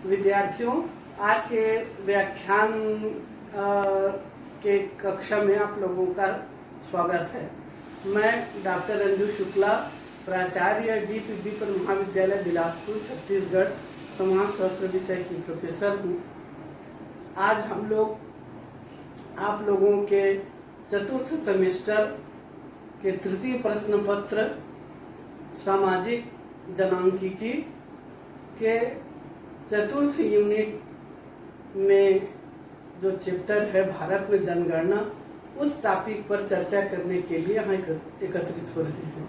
विद्यार्थियों, आज के व्याख्यान के कक्षा में आप लोगों का स्वागत है। मैं डॉक्टर अंजू शुक्ला, प्राचार्य DPB महाविद्यालय बिलासपुर छत्तीसगढ़ समाजशास्त्र विषय की प्रोफेसर हूँ। आज हम लोग आप लोगों के चतुर्थ सेमेस्टर के तृतीय प्रश्न पत्र सामाजिक जनांकिकी के चतुर्थ यूनिट में जो चैप्टर है भारत में जनगणना, उस टॉपिक पर चर्चा करने के लिए हम एकत्रित हो रहे हैं।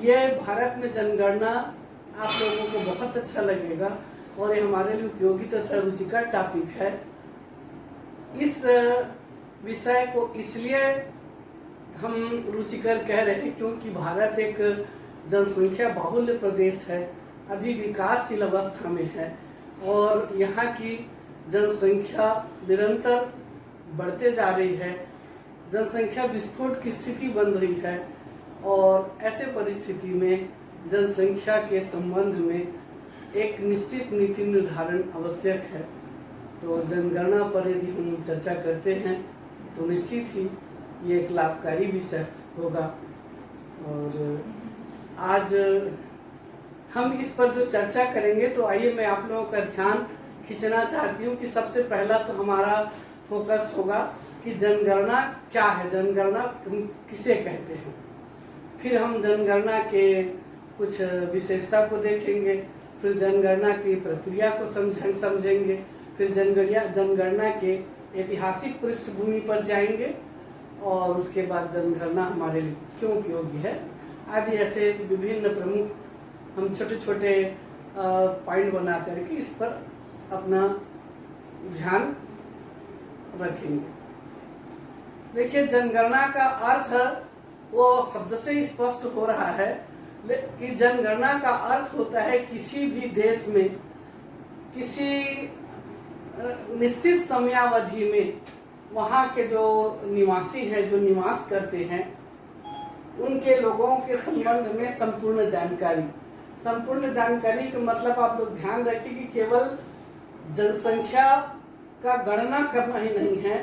ये भारत में जनगणना आप लोगों को बहुत अच्छा लगेगा और ये हमारे लिए उपयोगी तथा रुचिकर टॉपिक है। इस विषय को इसलिए हम रुचिकर कह रहे हैं क्योंकि भारत एक जनसंख्या बाहुल्य प्रदेश है, अभी विकासशील अवस्था में है और यहाँ की जनसंख्या निरंतर बढ़ते जा रही है। जनसंख्या विस्फोट की स्थिति बन रही है और ऐसे परिस्थिति में जनसंख्या के संबंध में एक निश्चित नीति निर्धारण आवश्यक है। तो जनगणना पर यदि हम चर्चा करते हैं तो निश्चित ही ये एक लाभकारी विषय होगा। और आज हम इस पर जो चर्चा करेंगे, तो आइए मैं आप लोगों का ध्यान खींचना चाहती हूँ कि सबसे पहला तो हमारा फोकस होगा कि जनगणना क्या है, जनगणना हम किसे कहते हैं। फिर हम जनगणना के कुछ विशेषता को देखेंगे, फिर जनगणना की प्रक्रिया को समझेंगे, फिर जनगणना के ऐतिहासिक पृष्ठभूमि पर जाएंगे और उसके बाद जनगणना हमारे लिए क्यों उपयोगी है आदि ऐसे विभिन्न प्रमुख हम छोटे छोटे पॉइंट बना करके इस पर अपना ध्यान रखेंगे। देखिए, जनगणना का अर्थ वो शब्द से स्पष्ट हो रहा है कि जनगणना का अर्थ होता है किसी भी देश में किसी निश्चित समयावधि में वहाँ के जो निवासी हैं, जो निवास करते हैं, उनके लोगों के संबंध में संपूर्ण जानकारी का मतलब आप लोग ध्यान रखिए कि केवल जनसंख्या का गणना करना ही नहीं है,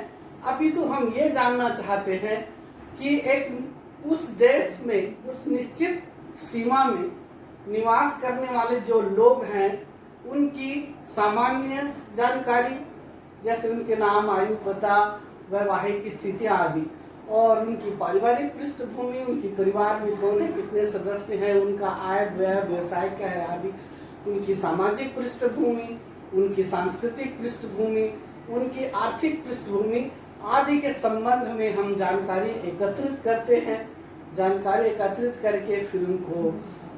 अपितु हम ये जानना चाहते हैं कि एक उस देश में उस निश्चित सीमा में निवास करने वाले जो लोग हैं उनकी सामान्य जानकारी, जैसे उनके नाम, आयु, पता, वैवाहिक स्थिति आदि, और उनकी पारिवारिक पृष्ठभूमि, उनकी परिवार में कौन है, कितने सदस्य हैं, उनका आय व्यय, व्यवसाय क्या है आदि, उनकी सामाजिक पृष्ठभूमि, उनकी सांस्कृतिक पृष्ठभूमि, उनकी आर्थिक पृष्ठभूमि आदि के संबंध में हम जानकारी एकत्रित करते हैं। जानकारी एकत्रित करके फिर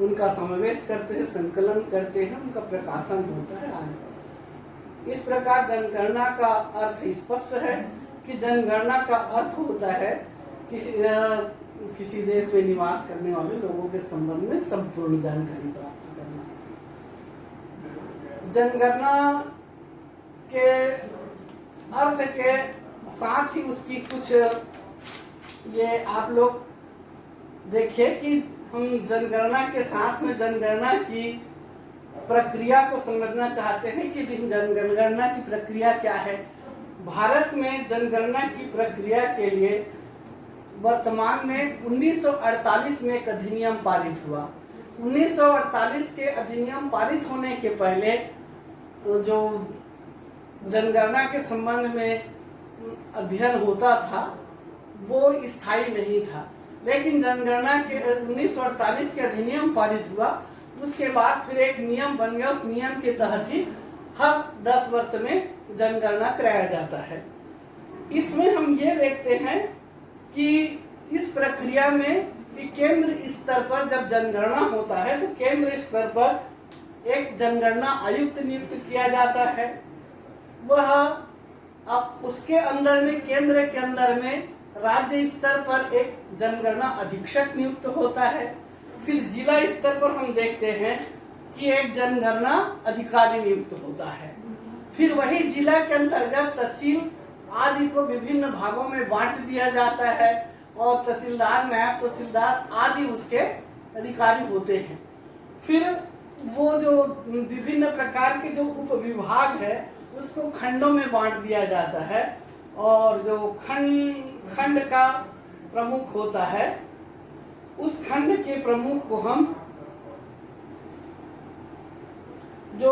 उनका समावेश करते हैं, संकलन करते हैं, उनका प्रकाशन होता है आदि। इस प्रकार जनगणना का अर्थ स्पष्ट है कि जनगणना का अर्थ होता है किसी देश में निवास करने वाले लोगों के संबंध में संपूर्ण जानकारी प्राप्त करना। जनगणना के अर्थ के साथ ही उसकी कुछ ये आप लोग देखिए कि हम जनगणना के साथ में जनगणना की प्रक्रिया को समझना चाहते हैं कि जनगणना की प्रक्रिया क्या है। भारत में जनगणना की प्रक्रिया के लिए वर्तमान में 1948 में एक अधिनियम पारित हुआ। 1948 के अधिनियम पारित होने के पहले जो जनगणना के संबंध में अध्ययन होता था वो स्थायी नहीं था, लेकिन जनगणना के 1948 के अधिनियम पारित हुआ, उसके बाद फिर एक नियम बन गया। उस नियम के तहत ही हर 10 वर्ष में जनगणना कराया जाता है। इसमें हम ये देखते हैं कि इस प्रक्रिया में कि केंद्र स्तर पर जब जनगणना होता है तो केंद्र स्तर पर एक जनगणना आयुक्त नियुक्त किया जाता है। वह अब उसके अंदर में केंद्र के अंदर में राज्य स्तर पर एक जनगणना अधीक्षक नियुक्त होता है। फिर जिला स्तर पर हम देखते हैं कि एक जनगणना अधिकारी नियुक्त होता है। फिर वही जिला के अंतर्गत तहसील आदि को विभिन्न भागों में बांट दिया जाता है और तहसीलदार, नायब तहसीलदार आदि उसके अधिकारी होते हैं। फिर वो जो विभिन्न प्रकार के जो उपविभाग है उसको खंडों में बांट दिया जाता है, और जो खंड का प्रमुख होता है उस खंड के प्रमुख को हम जो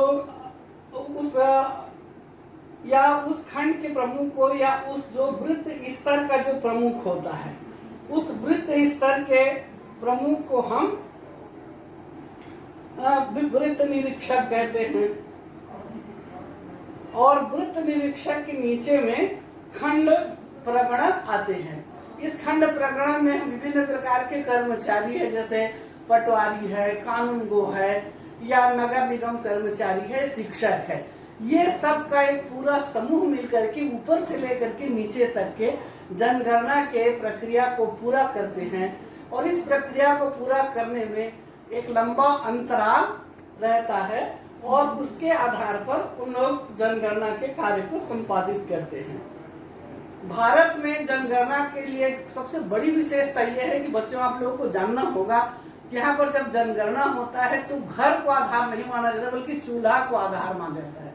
उस खंड के प्रमुख को या उस जो वृत्त स्तर का जो प्रमुख होता है उस वृत्त स्तर के प्रमुख को हम वृत्त निरीक्षक कहते हैं। और वृत्त निरीक्षक के नीचे में खंड प्रगणक आते हैं। इस खंड प्रगणन में विभिन्न प्रकार के कर्मचारी है, जैसे पटवारी है, कानूनगो है, या नगर निगम कर्मचारी है, शिक्षक है। ये सब का एक पूरा समूह मिलकर के ऊपर से लेकर के नीचे तक के जनगणना के प्रक्रिया को पूरा करते हैं, और इस प्रक्रिया को पूरा करने में एक लंबा अंतराल रहता है, और उसके आधार पर उन लोग जनगणना के कार्य को संपादित करते हैं। भारत में जनगणना के लिए सबसे बड़ी विशेषता यह है कि बच्चों, आप लोगों को जानना होगा कि यहाँ पर जब जनगणना होता है तो घर को आधार नहीं माना जाता, बल्कि चूल्हा को आधार माना जाता है।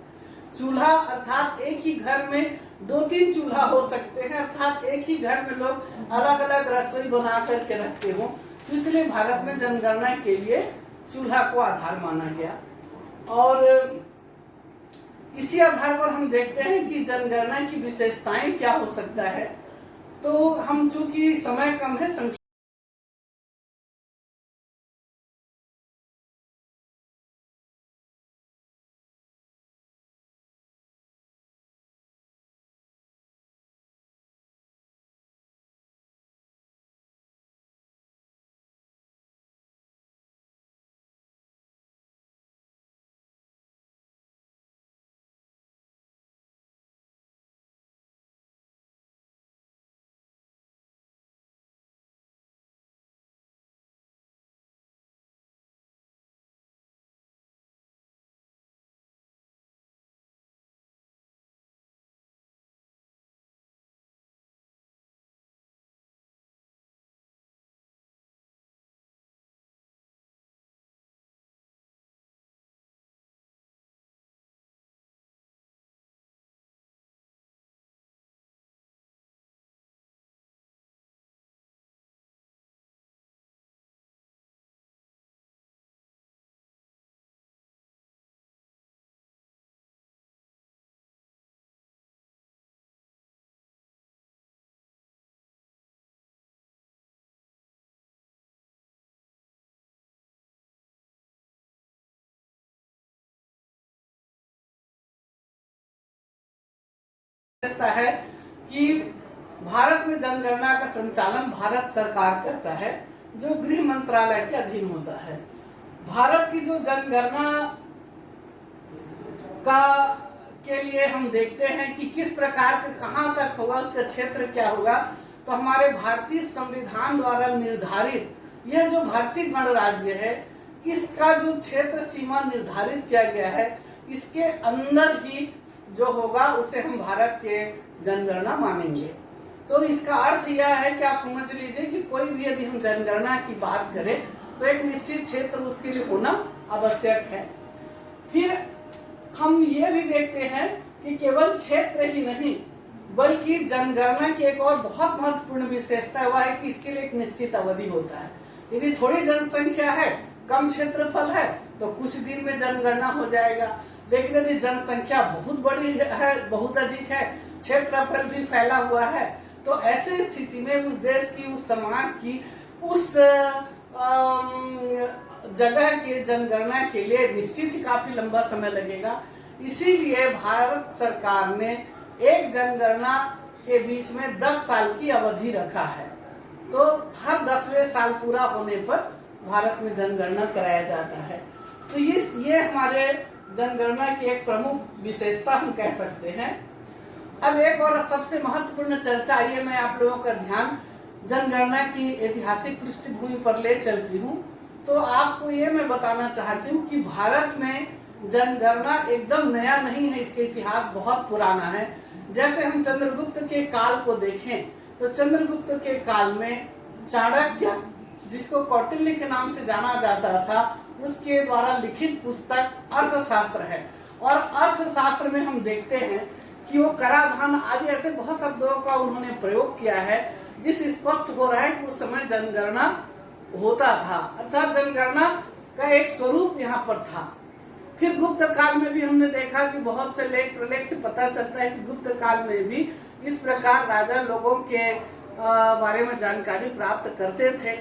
चूल्हा अर्थात एक ही घर में 2-3 चूल्हा हो सकते हैं, अर्थात एक ही घर में लोग अलग अलग रसोई बना करके रखते हो, तो इसलिए भारत में जनगणना के लिए चूल्हा को आधार माना गया। और इसी आधार पर हम देखते हैं कि जनगणना की विशेषताएं क्या हो सकता है। तो हम चूंकि समय कम है, है कि भारत में जनगणना का संचालन भारत सरकार करता है, जो गृह मंत्रालय के अधीन होता है। भारत की जो जनगणना का के लिए हम देखते हैं कि किस प्रकार के कहां तक होगा, उसका क्षेत्र क्या होगा, तो हमारे भारतीय संविधान द्वारा निर्धारित यह जो भारतीय गणराज्य है, इसका जो क्षेत्र सीमा निर्धारित किया गया है, इसके अंदर ही जो होगा उसे हम भारत के जनगणना मानेंगे। तो इसका अर्थ यह है कि आप समझ लीजिए कि कोई भी यदि हम जनगणना की बात करें तो एक निश्चित क्षेत्र उसके लिए होना आवश्यक है। फिर हम ये भी देखते हैं कि केवल क्षेत्र ही नहीं, बल्कि जनगणना की एक और बहुत महत्वपूर्ण विशेषता वह है कि इसके लिए एक निश्चित अवधि होता है। यदि थोड़ी जनसंख्या है, कम क्षेत्रफल है, तो कुछ दिन में जनगणना हो जाएगा। लेकिन यदि जनसंख्या बहुत बड़ी है, बहुत अधिक है, क्षेत्रफल भी फैला हुआ है, तो ऐसे स्थिति में उस देश की, उस समाज की, उस जगह के जनगणना के लिए निश्चित ही काफी लंबा समय लगेगा। इसीलिए भारत सरकार ने एक जनगणना के बीच में 10 साल की अवधि रखा है। तो हर 10वें साल पूरा होने पर भारत में जनगणना कराया जाता है। तो ये हमारे जनगणना की एक प्रमुख विशेषता हम कह सकते हैं। अब एक और सबसे महत्वपूर्ण चर्चा, ये मैं आप लोगों का ध्यान जनगणना की ऐतिहासिक पृष्ठभूमि पर ले चलती हूँ। तो आपको ये मैं बताना चाहती हूँ कि भारत में जनगणना एकदम नया नहीं है, इसके इतिहास बहुत पुराना है। जैसे हम चंद्रगुप्त के काल को देखें तो चंद्रगुप्त के काल में चाणक्य, जिसको कौटिल्य के नाम से जाना जाता था, उसके द्वारा लिखित पुस्तक अर्थशास्त्र है। और अर्थशास्त्र में हम देखते हैं कि वो कराधान आदि ऐसे बहुत शब्दों का उन्होंने प्रयोग किया है, जिस स्पष्ट हो रहा है कि उस समय जनगणना होता था, अर्थात जनगणना का एक स्वरूप यहाँ पर था। फिर गुप्त काल में भी हमने देखा कि बहुत से लेख प्रलेख से पता चलता है कि गुप्त काल में भी इस प्रकार राजा लोगों के बारे में जानकारी प्राप्त करते थे।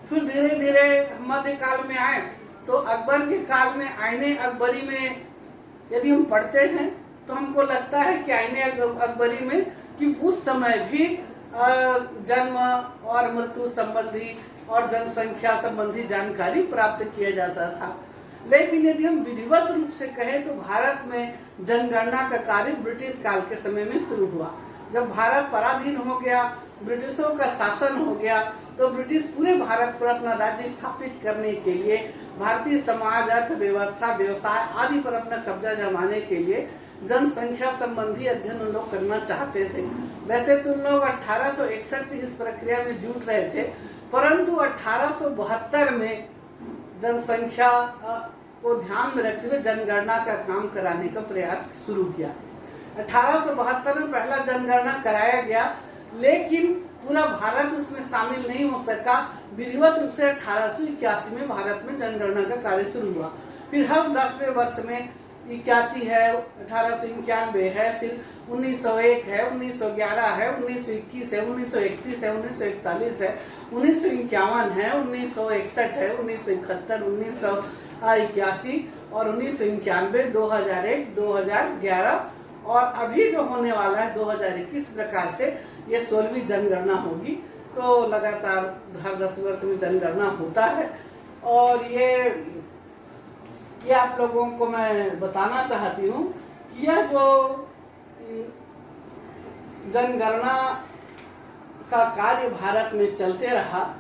फिर धीरे धीरे मध्यकाल में आए तो अकबर के काल में आईने अकबरी में यदि हम पढ़ते हैं तो हमको लगता है कि आईने अकबरी में कि उस समय भी जन्म और मृत्यु संबंधी और जनसंख्या संबंधी जानकारी प्राप्त किया जाता था। लेकिन यदि हम विधिवत रूप से कहें तो भारत में जनगणना का कार्य ब्रिटिश काल के समय में शुरू हुआ। जब भारत पराधीन हो गया, ब्रिटिशों का शासन हो गया, तो ब्रिटिश पूरे भारत पर अपना राज्य स्थापित करने के लिए भारतीय समाज, अर्थव्यवस्था, व्यवसाय आदि पर अपना कब्जा जमाने के लिए जनसंख्या संबंधी अध्ययन उन लोग करना चाहते थे। वैसे तो उन लोग 1861 से इस प्रक्रिया में जुट रहे थे, परंतु 1872 में जनसंख्या को ध्यान में रखते हुए जनगणना का काम कराने का प्रयास शुरू किया। 1872 में पहला जनगणना कराया गया, लेकिन पूरा भारत उसमें शामिल नहीं हो सका। विधिवत रूप से 1881 में भारत में जनगणना का कार्य शुरू हुआ। फिर हर 10वें वर्ष में 81 है, 1891 है, फिर 1901 है, 1911 है, 1921 है, 1931 है, 1941 है, 1951 है, 1961 है, 1971, 1981 और 1991, 2001, 2011 और अभी जो होने वाला है 2021 प्रकार से ये 16वीं जनगणना होगी। तो लगातार हर 10 वर्ष में जनगणना होता है। और ये आप लोगों को मैं बताना चाहती हूँ कि यह जो जनगणना का कार्य भारत में चलते रहा,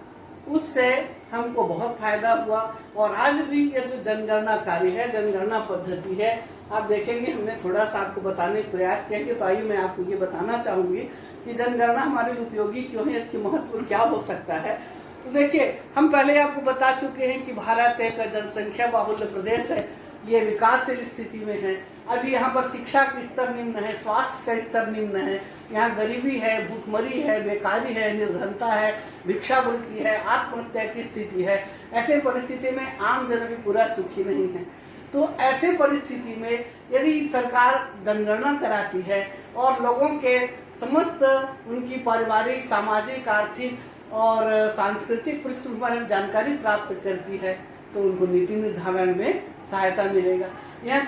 उससे हमको बहुत फायदा हुआ। और आज भी ये जो जनगणना कार्य है, जनगणना पद्धति है, आप देखेंगे हमने थोड़ा सा आपको बताने का प्रयास किया कि तो आइए मैं आपको ये बताना चाहूँगी कि जनगणना हमारे लिए उपयोगी क्यों है, इसकी महत्व क्या हो सकता है। तो देखिए, हम पहले आपको बता चुके हैं कि भारत एक जनसंख्या बाहुल्य प्रदेश है, ये विकासशील स्थिति में है। अभी यहाँ पर शिक्षा का स्तर निम्न है, स्वास्थ्य का स्तर निम्न है, यहाँ गरीबी है, भूखमरी है, बेकारी है, निर्धनता है, भिक्षावृत्ति है, आत्महत्या की स्थिति है। ऐसे परिस्थिति में आम जन भी पूरा सुखी नहीं है। तो ऐसे परिस्थिति में यदि सरकार जनगणना कराती है और लोगों के समस्त उनकी पारिवारिक, सामाजिक, आर्थिक और सांस्कृतिक पृष्ठभूमि में जानकारी प्राप्त करती है तो उनको नीति निर्धारण में सहायता मिलेगा। यहाँ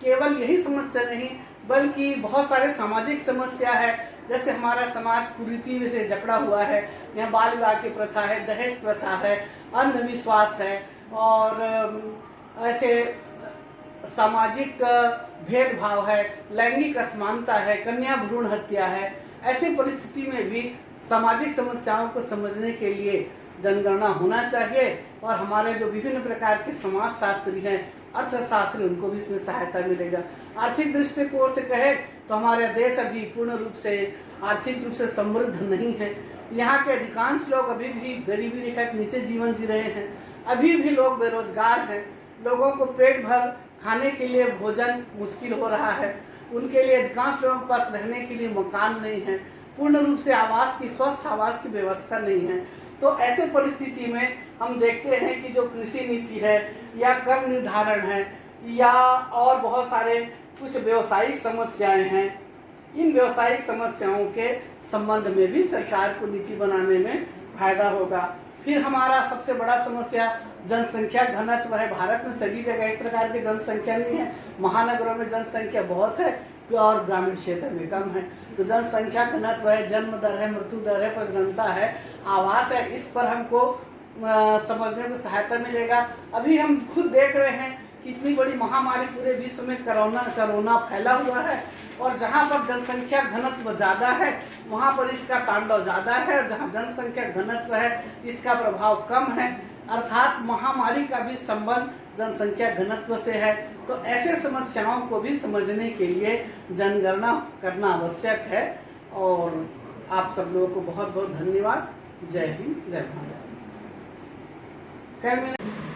केवल यही समस्या नहीं बल्कि बहुत सारे सामाजिक समस्या है। जैसे हमारा समाज कुरीति से जकड़ा हुआ है, यहाँ बाल विवाह की प्रथा है, दहेज प्रथा है, अंधविश्वास है और ऐसे सामाजिक भेदभाव है, लैंगिक असमानता है, कन्या भ्रूण हत्या है। ऐसी परिस्थिति में भी सामाजिक समस्याओं को समझने के लिए जनगणना होना चाहिए और हमारे जो विभिन्न प्रकार के समाजशास्त्री हैं, अर्थशास्त्री, उनको भी इसमें सहायता मिलेगा। आर्थिक दृष्टिकोण से कहे तो हमारे देश अभी पूर्ण रूप से आर्थिक रूप से समृद्ध नहीं है। यहाँ के अधिकांश लोग अभी भी गरीबी रेखा के नीचे जीवन जी रहे हैं। अभी भी लोग बेरोजगार हैं, लोगों को पेट भर खाने के लिए भोजन मुश्किल हो रहा है। उनके लिए अधिकांश लोगों के पास रहने के लिए मकान नहीं है, पूर्ण रूप से आवास की, स्वस्थ आवास की व्यवस्था नहीं है। तो ऐसे परिस्थिति में हम देखते हैं कि जो कृषि नीति है या कर निर्धारण है या और बहुत सारे कुछ व्यवसायिक समस्याएं हैं, इन व्यवसायिक समस्याओं के संबंध में भी सरकार को नीति बनाने में फायदा होगा। फिर हमारा सबसे बड़ा समस्या जनसंख्या घनत्व है। भारत में सभी जगह एक प्रकार की जनसंख्या नहीं है, महानगरों में जनसंख्या बहुत है और ग्रामीण क्षेत्र में कम है। तो जनसंख्या घनत्व है, जन्म दर है, मृत्यु दर है, प्रजननता है, आवास है, इस पर हमको समझने को सहायता मिलेगा। अभी हम खुद देख रहे हैं कि इतनी बड़ी महामारी पूरे विश्व में कोरोना फैला हुआ है और जहाँ पर जनसंख्या घनत्व ज़्यादा है वहाँ पर इसका तांडव ज़्यादा है और जहाँ जनसंख्या घनत्व है इसका प्रभाव कम है। अर्थात महामारी का भी संबंध जनसंख्या घनत्व से है। तो ऐसे समस्याओं को भी समझने के लिए जनगणना करना आवश्यक है। और आप सब लोगों को बहुत बहुत धन्यवाद। जय हिंद, जय भारत। खैर मैंने